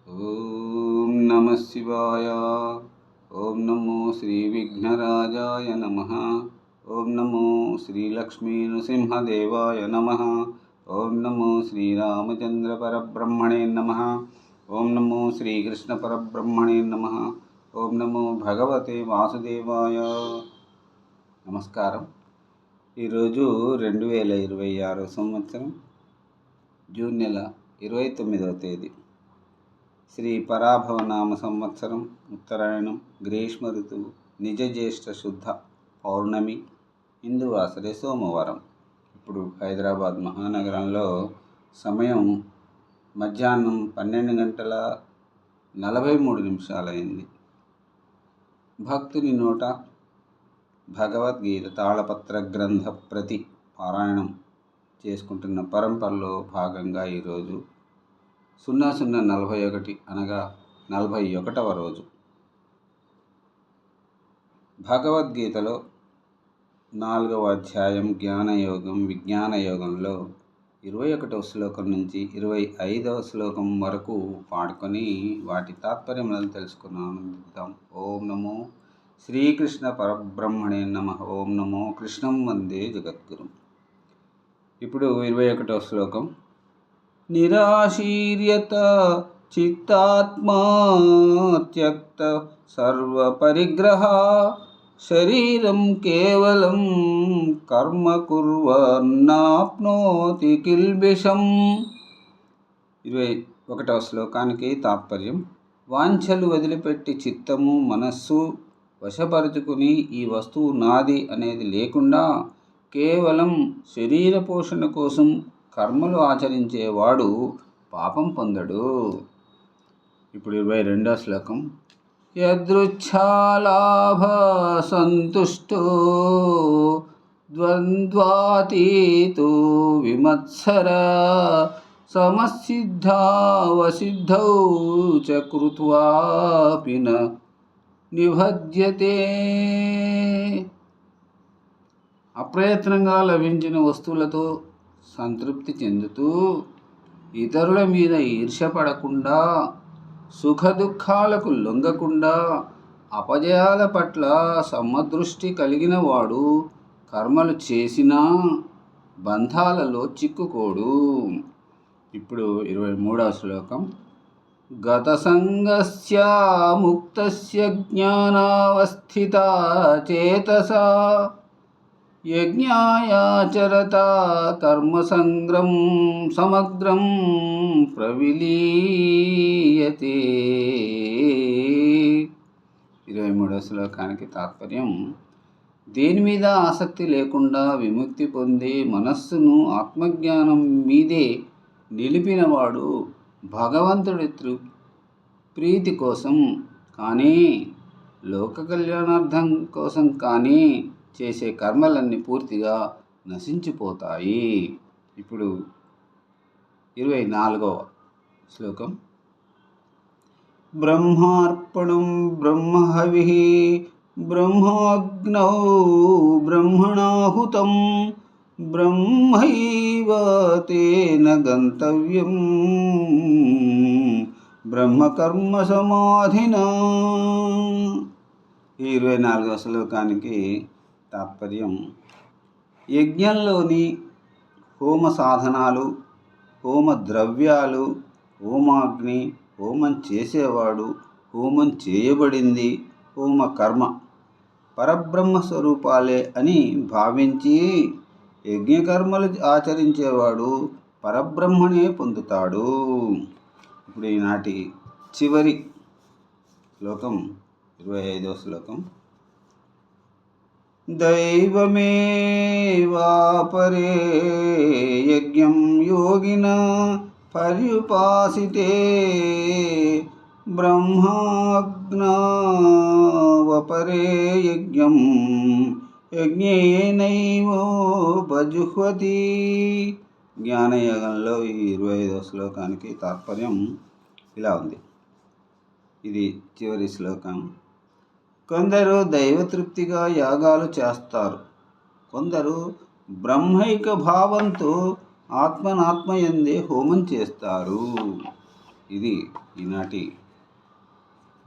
ఓం నమ శివాయ. ఓం నమో శ్రీ విఘ్నరాజాయ నమ. ఓం నమో శ్రీ లక్ష్మీ నృసింహదేవాయ నమ. ఓం నమో శ్రీరామచంద్ర పరబ్రహ్మణే నమ. ఓం నమో శ్రీకృష్ణ పరబ్రహ్మణే నమ. ఓం నమో భగవతే వాసుదేవాయ. నమస్కారం. ఈరోజు 2026 సంవత్సరం జూన్ నెల 29వ తేదీ. శ్రీ పరాభవనామ సంవత్సరం, ఉత్తరాయణం, గ్రీష్మ ఋతువు, నిజ జ్యేష్ఠ శుద్ధ పౌర్ణమి, హిందూ ఆశ్రయ సోమవారం. ఇప్పుడు హైదరాబాద్ మహానగరంలో సమయం మధ్యాహ్నం 12:43 అయింది. భక్తుని నోట భగవద్గీత తాళపత్ర గ్రంథ ప్రతి పారాయణం చేసుకుంటున్న పరంపరలో భాగంగా ఈరోజు 0041 అనగా 41వ రోజు. భగవద్గీతలో 4వ అధ్యాయం జ్ఞానయోగం, విజ్ఞాన యోగంలో 21వ శ్లోకం నుంచి 25వ శ్లోకం వరకు పాడుకొని వాటి తాత్పర్యములను తెలుసుకున్నాం. ఓం నమో శ్రీకృష్ణ పరబ్రహ్మణే నమ. ఓం నమో కృష్ణం వందే జగద్గురు. ఇప్పుడు 21వ శ్లోకం. నిరాశీర్యత చిత్తాత్మా త్యక్త సర్వపరిగ్రహ శరీరం కేవలం కర్మ కుర్వన్నాప్నోతి కిల్బిషం. 21వ శ్లోకానికి తాత్పర్యం. వాంఛలు వదిలిపెట్టి చిత్తము మనస్సు వశపరుచుకుని ఈ వస్తువు నాది అనేది లేకుండా కేవలం శరీర పోషణ కోసం కర్మలు ఆచరించేవాడు పాపం పొందడు. ఇప్పుడు 22వ శ్లోకం. యదృచ్ఛాలాభ సంతుష్టో ద్వంద్వాతీతో విమత్సర సమసిద్ధావసిద్ధౌ చ కృత్వాపి న నిబధ్యతే. అప్రయత్నంగా లభించిన వస్తువులతో సంతృప్తి చెందుతూ ఇతరుల మీద ఈర్ష్యపడకుండా సుఖదుఖాలకు లొంగకుండా అపజయాల పట్ల సమదృష్టి కలిగిన వాడు కర్మలు చేసినా బంధాలలో చిక్కుకోడు. ఇప్పుడు 23వ శ్లోకం. గత సంగస్య ముక్తస్య జ్ఞానావస్థిత చేతసా యజ్ఞాయాచరత కర్మ సంగ్రం సమగ్రం ప్రవిలీయతే. 23వ శ్లోకానికి తాత్పర్యం. దేని మీద ఆసక్తి లేకుండా విముక్తి పొంది మనస్సును ఆత్మజ్ఞానం మీదే నిలిపినవాడు భగవంతుడి ప్రీతి కోసం కానీ లోక కళ్యాణార్థం కోసం కానీ చేసే కర్మలన్నీ పూర్తిగా నశించిపోతాయి. ఇప్పుడు 24వ శ్లోకం. బ్రహ్మార్పణం బ్రహ్మహవిః బ్రహ్మాగ్నౌ బ్రహ్మణాహుతం బ్రహ్మైవ తేన గంతవ్యం బ్రహ్మకర్మ సమాధినా. ఈ 24వ శ్లోకానికి తాత్పర్యం. యజ్ఞంలోని హోమ సాధనాలు, హోమ ద్రవ్యాలు, హోమాగ్ని, హోమం చేసేవాడు, హోమం చేయబడింది, హోమ కర్మ పరబ్రహ్మ స్వరూపాలే అని భావించి యజ్ఞకర్మలు ఆచరించేవాడు పరబ్రహ్మనే పొందుతాడు. ఇప్పుడు ఈనాటి చివరి శ్లోకం 25వ శ్లోకం. దైవమేవాపరే యజ్ఞం యోగిన పర్యుపాసితే బ్రహ్మాగ్నావపరే యజ్ఞం యజ్ఞేనైవోపజుహ్వతి. జ్ఞానయోగంలో ఈ 25వ శ్లోకానికి తాత్పర్యం ఇలా ఉంది. ఇది చివరి శ్లోకం. కొందరు దైవతృప్తిగా యాగాలు చేస్తారు, కొందరు బ్రహ్మైక భావంతో ఆత్మనాత్మయందే హోమం చేస్తారు. ఇది ఈనాటి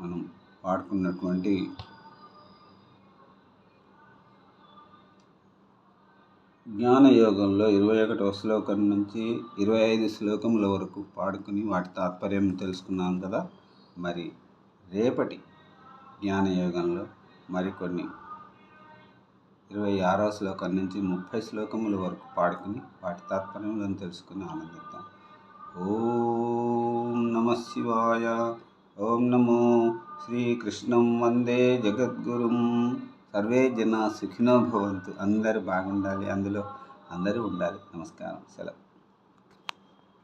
మనం పాడుకున్నటువంటి జ్ఞానయోగంలో 21వ శ్లోకం నుంచి 25 శ్లోకముల వరకు పాడుకుని వాటి తాత్పర్యం తెలుసుకున్నాం కదా. మరి రేపటి జ్ఞానయోగంలో మరికొన్ని 26వ శ్లోకం నుంచి 30 శ్లోకముల వరకు పాడుకుని వాటి తాత్పర్యములను తెలుసుకుని ఆనందిద్దాం. ఓం నమః శివాయ. ఓం నమో శ్రీకృష్ణం వందే జగద్గురుం. సర్వే జన సుఖినో భవంతు. అందరూ బాగుండాలి, అందులో అందరూ ఉండాలి. నమస్కారం, సెలవు.